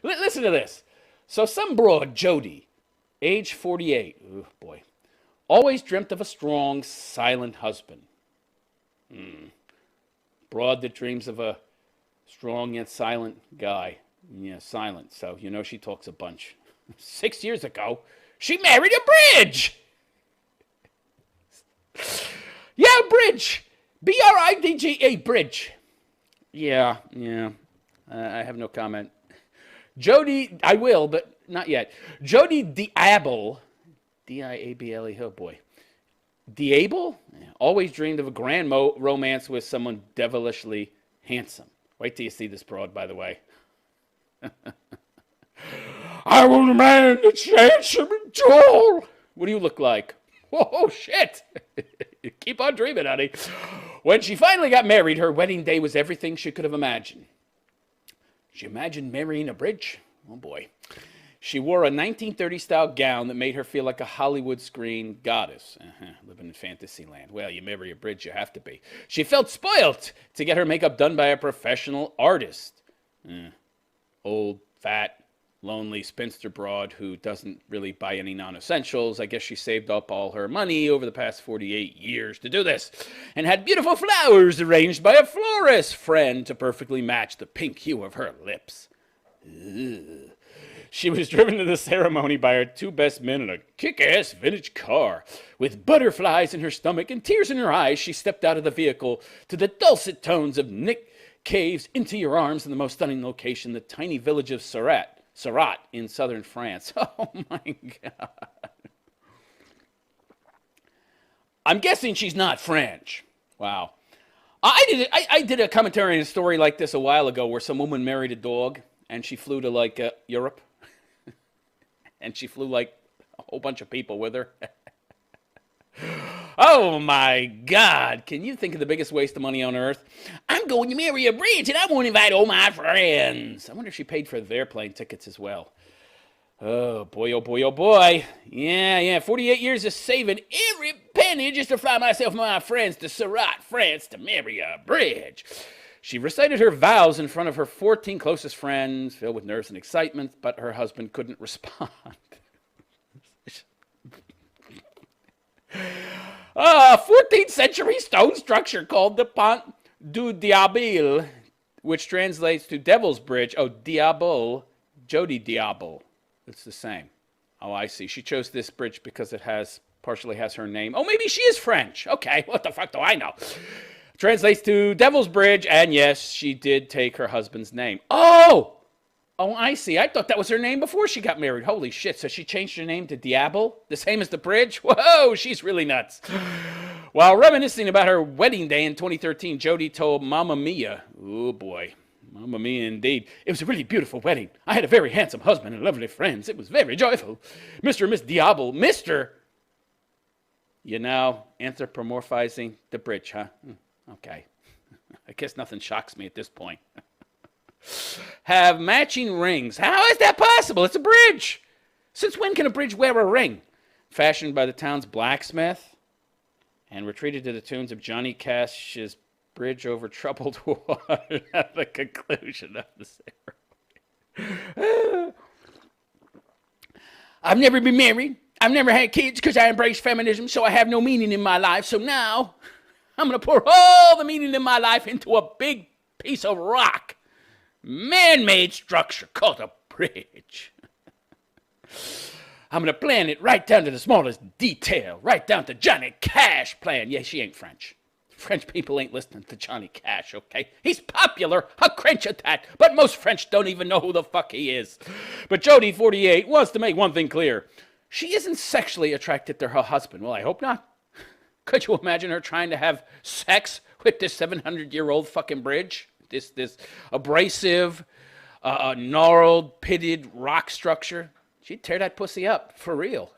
Listen to this. So some broad, Jody, age 48, oh boy, always dreamt of a strong, silent husband. Broad that dreams of a strong yet silent guy. Yeah, silent. So you know she talks a bunch. 6 years ago, she married a bridge. Yeah, bridge. B-R-I-D-G-E, bridge. Yeah. I have no comment. Jody, I will, but not yet. Jody Diable, D-I-A-B-L-E, oh boy. Diable? Always dreamed of a grand romance with someone devilishly handsome. Wait till you see this broad, by the way. I want a man that's handsome and tall. What do you look like? Oh, shit. Keep on dreaming, honey. When she finally got married, her wedding day was everything she could have imagined. She imagined marrying a bridge? Oh, boy. She wore a 1930s-style gown that made her feel like a Hollywood screen goddess. Living in fantasy land. Well, you marry a bridge, you have to be. She felt spoilt to get her makeup done by a professional artist. Old, fat, lonely spinster broad who doesn't really buy any non-essentials. I guess she saved up all her money over the past 48 years to do this and had beautiful flowers arranged by a florist friend to perfectly match the pink hue of her lips. Ugh. She was driven to the ceremony by her two best men in a kick-ass vintage car. With butterflies in her stomach and tears in her eyes, she stepped out of the vehicle to the dulcet tones of Nick Cave's Into Your Arms in the most stunning location, the tiny village of Surat in southern France. Oh my God. I'm guessing she's not French. Wow. I did a commentary on a story like this a while ago where some woman married a dog and she flew to like Europe. And she flew like a whole bunch of people with her. Oh my God. Can you think of the biggest waste of money on earth? I'm going to marry a bridge and I won't invite all my friends. I wonder if she paid for their plane tickets as well. Oh boy, oh boy, oh boy. Yeah. 48 years of saving every penny just to fly myself and my friends to Surat, France to marry a bridge. She recited her vows in front of her 14 closest friends, filled with nerves and excitement, but her husband couldn't respond. 14th century stone structure called the Pont du Diable, which translates to Devil's Bridge. Oh, Diable, Jody Diable. It's the same. Oh, I see. She chose this bridge because it partially has her name. Oh, maybe she is French. Okay, what the fuck do I know? Translates to Devil's Bridge, and yes, she did take her husband's name. Oh, I see. I thought that was her name before she got married. Holy shit. So she changed her name to Diable, the same as the bridge? Whoa, she's really nuts. While reminiscing about her wedding day in 2013, Jody told Mamma Mia, oh boy, Mamma Mia indeed, it was a really beautiful wedding. I had a very handsome husband and lovely friends. It was very joyful. Mr. and Miss Diable, Mr. You now anthropomorphizing the bridge, huh? Okay. I guess nothing shocks me at this point. Have matching rings. How is that possible? It's a bridge. Since when can a bridge wear a ring? Fashioned by the town's blacksmith and retreated to the tunes of Johnny Cash's Bridge Over Troubled Water at the conclusion of the ceremony. I've never been married. I've never had kids because I embrace feminism, so I have no meaning in my life. So now I'm going to pour all the meaning in my life into a big piece of rock. Man-made structure called a bridge. I'm going to plan it right down to the smallest detail, right down to Johnny Cash plan. Yeah, she ain't French. French people ain't listening to Johnny Cash, okay? He's popular, I'll grant you that, but most French don't even know who the fuck he is. But Jody, 48, wants to make one thing clear. She isn't sexually attracted to her husband. Well, I hope not. Could you imagine her trying to have sex with this 700-year-old fucking bridge? This abrasive, gnarled, pitted rock structure? She'd tear that pussy up, for real.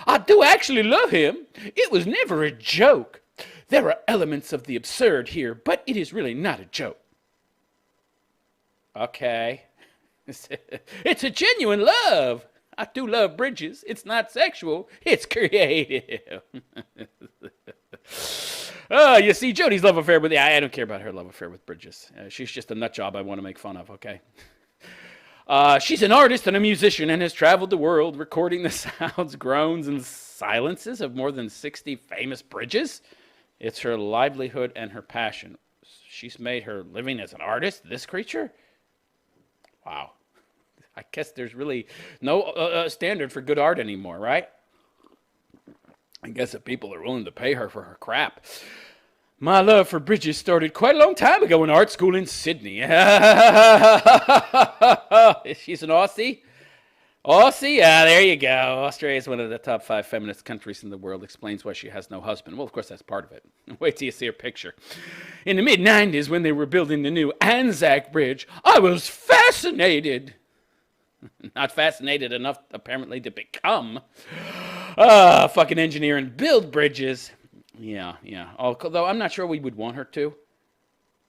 I do actually love him. It was never a joke. There are elements of the absurd here, but it is really not a joke. Okay. It's a genuine love. I do love bridges. It's not sexual. It's creative. You see, Jody's love affair with... I don't care about her love affair with bridges. She's just a nut job I want to make fun of, okay? She's an artist and a musician and has traveled the world recording the sounds, groans, and silences of more than 60 famous bridges. It's her livelihood and her passion. She's made her living as an artist, this creature? Wow. I guess there's really no standard for good art anymore, right? I guess if people are willing to pay her for her crap. My love for bridges started quite a long time ago in art school in Sydney. She's an Aussie? Aussie? Ah, there you go. Australia is one of the top 5 feminist countries in the world. Explains why she has no husband. Well, of course, that's part of it. Wait till you see her picture. In the mid-90s, when they were building the new Anzac Bridge, I was fascinated. Not fascinated enough, apparently, to become a fucking engineer and build bridges. Yeah. Although I'm not sure we would want her to.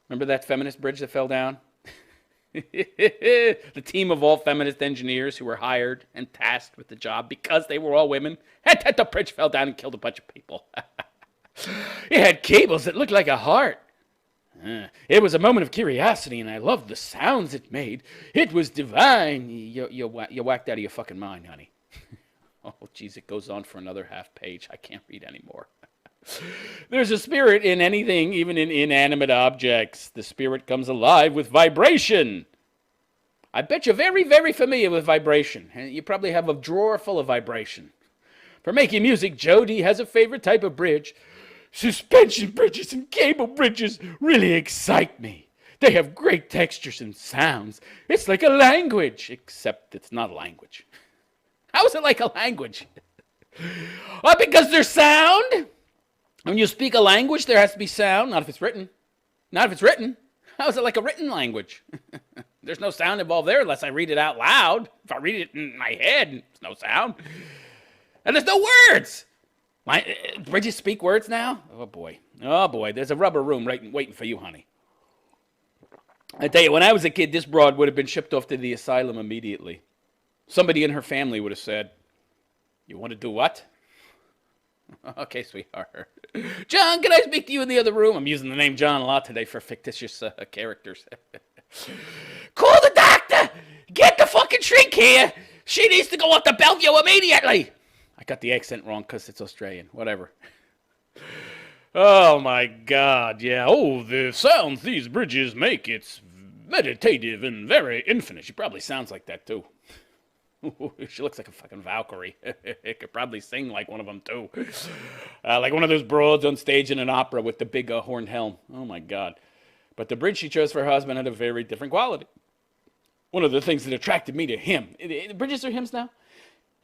Remember that feminist bridge that fell down? The team of all feminist engineers who were hired and tasked with the job because they were all women. And the bridge fell down and killed a bunch of people. It had cables that looked like a heart. It was a moment of curiosity, and I loved the sounds it made. It was divine. You whacked out of your fucking mind, honey. Oh, geez, it goes on for another half page. I can't read anymore. There's a spirit in anything, even in inanimate objects. The spirit comes alive with vibration. I bet you're very, very familiar with vibration. And you probably have a drawer full of vibration. For making music, Jody has a favorite type of bridge. Suspension bridges and cable bridges really excite me. They have great textures and sounds. It's like a language, except it's not a language. How is it like a language? Well, because there's sound. When you speak a language, there has to be sound. Not if it's written. Not if it's written. How is it like a written language? There's no sound involved there unless I read it out loud. If I read it in my head, there's no sound. And there's no words. Bridges speak words now? Oh, boy. There's a rubber room waiting for you, honey. I tell you, when I was a kid, this broad would have been shipped off to the asylum immediately. Somebody in her family would have said, "You want to do what?" "Okay, sweetheart. John, can I speak to you in the other room?" I'm using the name John a lot today for fictitious characters. "Call the doctor! Get the fucking shrink here! She needs to go up to Bellevue immediately!" I got the accent wrong because it's Australian. Whatever. Oh, my God, yeah. "Oh, the sounds these bridges make, it's meditative and very infinite." She probably sounds like that, too. She looks like a fucking Valkyrie. Could probably sing like one of them, too. Like one of those broads on stage in an opera with the big horned helm. Oh, my God. But the bridge she chose for her husband had a very different quality. One of the things that attracted me to him, the bridges are hymns now,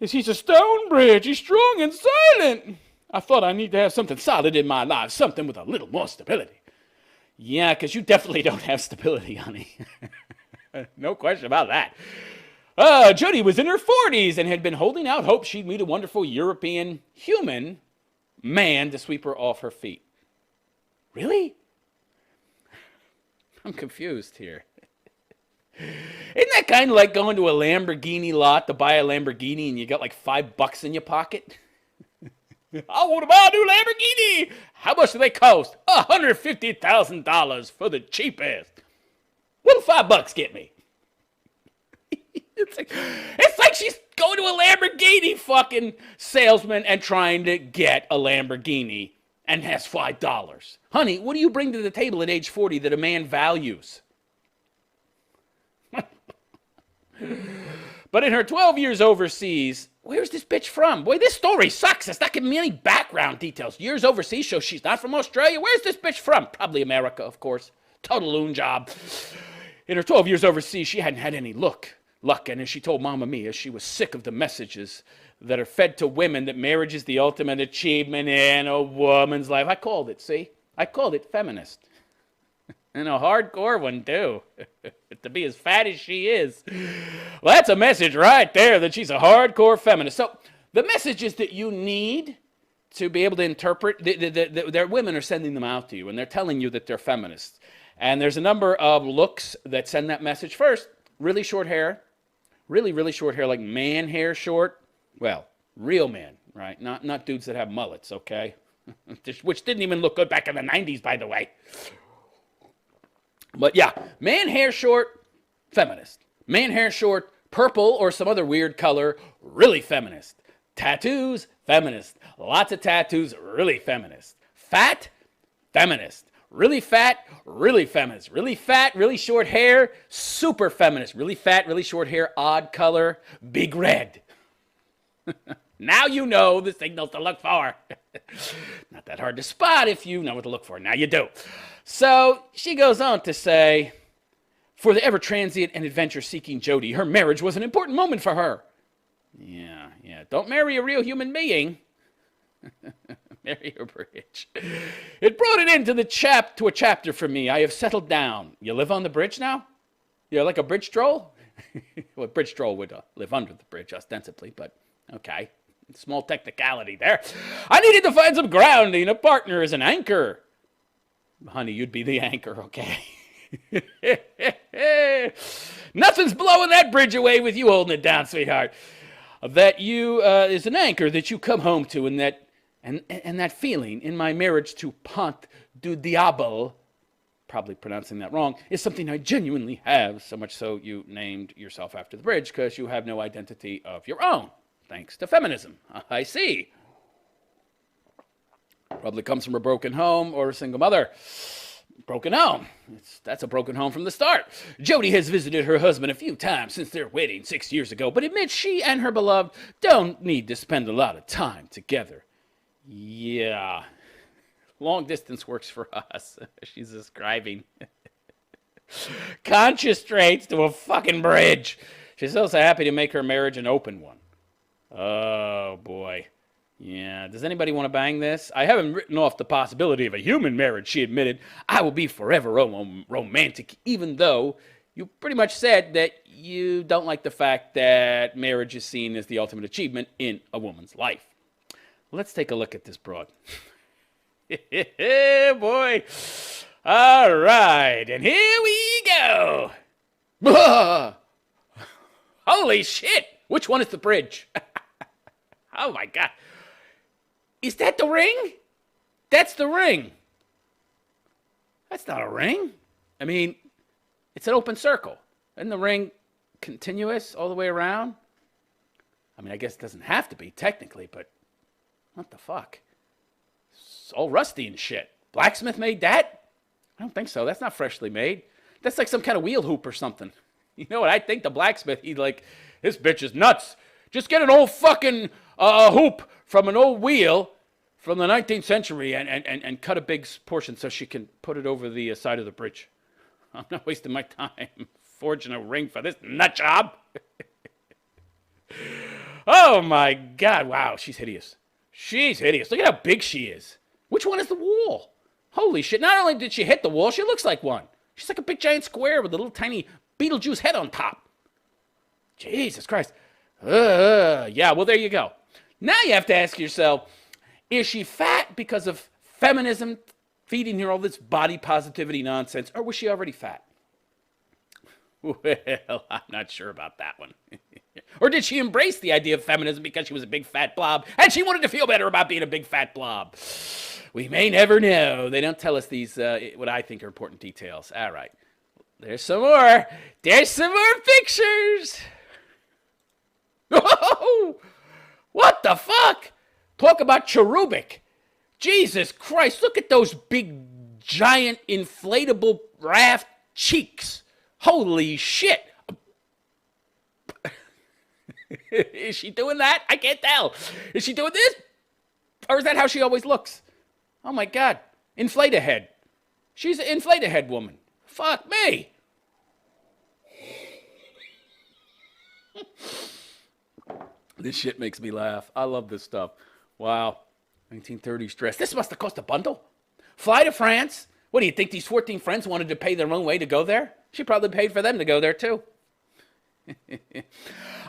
is he's a stone bridge. He's strong and silent. I thought I need to have something solid in my life, something with a little more stability. Yeah, because you definitely don't have stability, honey. No question about that. Jody was in her 40s and had been holding out hope she'd meet a wonderful European human man to sweep her off her feet. Really? I'm confused here. Isn't that kind of like going to a Lamborghini lot to buy a Lamborghini and you got like $5 in your pocket? I want to buy a new Lamborghini. How much do they cost? $150,000 for the cheapest. What'll $5 get me? It's like she's going to a Lamborghini fucking salesman and trying to get a Lamborghini and has $5. Honey, what do you bring to the table at age 40 that a man values? But in her 12 years overseas, where's this bitch from? Boy, this story sucks. It's not giving me any background details. Years overseas shows she's not from Australia. Where's this bitch from? Probably America, of course. Total loon job. In her 12 years overseas, she hadn't had any luck. And as she told Mamma Mia, she was sick of the messages that are fed to women that marriage is the ultimate achievement in a woman's life. I called it, see? I called it feminist. And a hardcore one, too. To be as fat as she is. Well, that's a message right there that she's a hardcore feminist. So the messages that you need to be able to interpret, their women are sending them out to you, and they're telling you that they're feminists. And there's a number of looks that send that message. First, really short hair. Really, really short hair, like man hair short. Well, real men, right? Not dudes that have mullets, okay? Which didn't even look good back in the 90s, by the way. But yeah, man hair short, feminist. Man hair short, purple or some other weird color, really feminist. Tattoos, feminist. Lots of tattoos, really feminist. Fat, feminist. Really fat, really feminist. Really fat, really short hair, super feminist. Really fat, really short hair, odd color, big red. Now you know the signals to look for. Not that hard to spot if you know what to look for. Now you do. So she goes on to say, for the ever-transient and adventure-seeking Jody, her marriage was an important moment for her. Yeah. Don't marry a real human being. Marry a bridge. It brought it into to a chapter for me. I have settled down. You live on the bridge now? You're like a bridge troll? Well, a bridge troll would live under the bridge, ostensibly, but okay. Small technicality there. I needed to find some grounding, a partner as an anchor. Honey, you'd be the anchor, okay? Nothing's blowing that bridge away with you holding it down, sweetheart. That you is an anchor that you come home to, and that feeling in my marriage to Pont du Diable, probably pronouncing that wrong, is something I genuinely have, so much so you named yourself after the bridge because you have no identity of your own, thanks to feminism. I see. Probably comes from a broken home or a single mother. Broken home. That's a broken home from the start. Jody has visited her husband a few times since their wedding 6 years ago, but admits she and her beloved don't need to spend a lot of time together. Yeah. Long distance works for us. She's describing. Conscious traits to a fucking bridge. She's also happy to make her marriage an open one. Oh, boy. Yeah, does anybody want to bang this? I haven't written off the possibility of a human marriage, she admitted. I will be forever romantic, even though you pretty much said that you don't like the fact that marriage is seen as the ultimate achievement in a woman's life. Let's take a look at this broad. Boy. All right, and here we go. Holy shit. Which one is the bridge? Oh, my God. Is that the ring? That's the ring. That's not a ring. I mean, it's an open circle. Isn't the ring continuous all the way around? I mean, I guess it doesn't have to be technically, but what the fuck? It's all rusty and shit. Blacksmith made that? I don't think so. That's not freshly made. That's like some kind of wheel hoop or something. You know what? I think the blacksmith, he'd like, this bitch is nuts. Just get an old fucking hoop from an old wheel from the 19th century and cut a big portion so she can put it over the side of the bridge. I'm not wasting my time forging a ring for this nut job. Oh, my God. Wow, she's hideous. She's hideous. Look at how big she is. Which one is the wall? Holy shit. Not only did she hit the wall, she looks like one. She's like a big giant square with a little tiny Beetlejuice head on top. Jesus Christ. Yeah, well, there you go. Now you have to ask yourself, is she fat because of feminism feeding her all this body positivity nonsense, or was she already fat? Well, I'm not sure about that one. Or did she embrace the idea of feminism because she was a big fat blob and she wanted to feel better about being a big fat blob? We may never know. They don't tell us these, what I think are important details. All right. There's some more. There's some more pictures. Oh, what the fuck? Talk about cherubic. Jesus Christ, look at those big, giant, inflatable raft cheeks. Holy shit. Is she doing that? I can't tell. Is she doing this? Or is that how she always looks? Oh my God. Inflate-a-head. She's an inflate-a-head woman. Fuck me. This shit makes me laugh. I love this stuff. Wow. 1930s dress. This must have cost a bundle. Fly to France. What do you think? These 14 friends wanted to pay their own way to go there? She probably paid for them to go there too.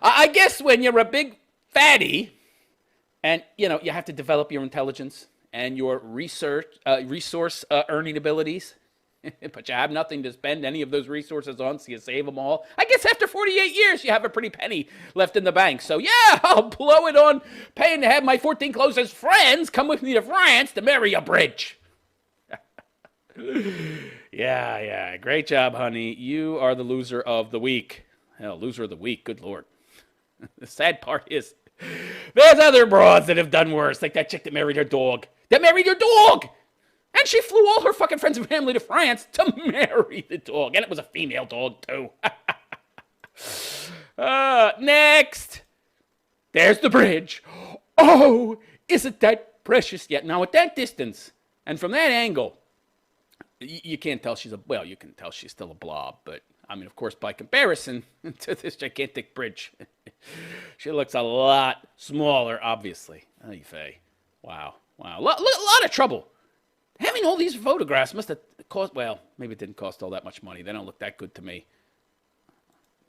I guess when you're a big fatty and, you have to develop your intelligence and your resource earning abilities, but you have nothing to spend any of those resources on, so you save them all. I guess after 48 years, you have a pretty penny left in the bank. So, yeah, I'll blow it on paying to have my 14 closest friends come with me to France to marry a bridge. Yeah. Great job, honey. You are the loser of the week. Hell, loser of the week. Good Lord. The sad part is there's other broads that have done worse, like that chick that married her dog. That married her dog! And she flew all her fucking friends and family to France to marry the dog. And it was a female dog, too. Next. There's the bridge. Oh, isn't that precious yet? Now, at that distance, and from that angle, you can't tell well, you can tell she's still a blob, but, I mean, of course, by comparison to this gigantic bridge, she looks a lot smaller, obviously. Ay, vey. Wow. A lot of trouble. Having all these photographs must have cost, well, maybe it didn't cost all that much money. They don't look that good to me.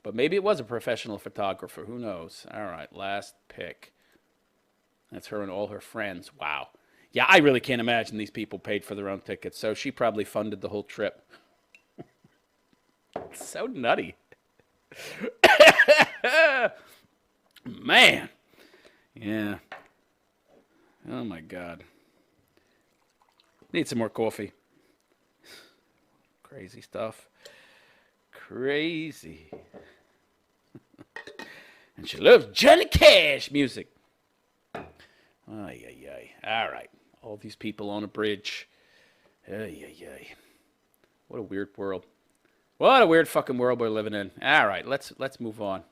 But maybe it was a professional photographer. Who knows? All right, last pick. That's her and all her friends. Wow. Yeah, I really can't imagine these people paid for their own tickets. So she probably funded the whole trip. It's so nutty. Man. Yeah. Oh, my God. Need some more coffee. Crazy stuff. Crazy. And she loves Johnny Cash music. Ay, ay, ay. All right. All these people on a bridge. Ay, ay, ay. What a weird world. What a weird fucking world we're living in. All right, let's move on.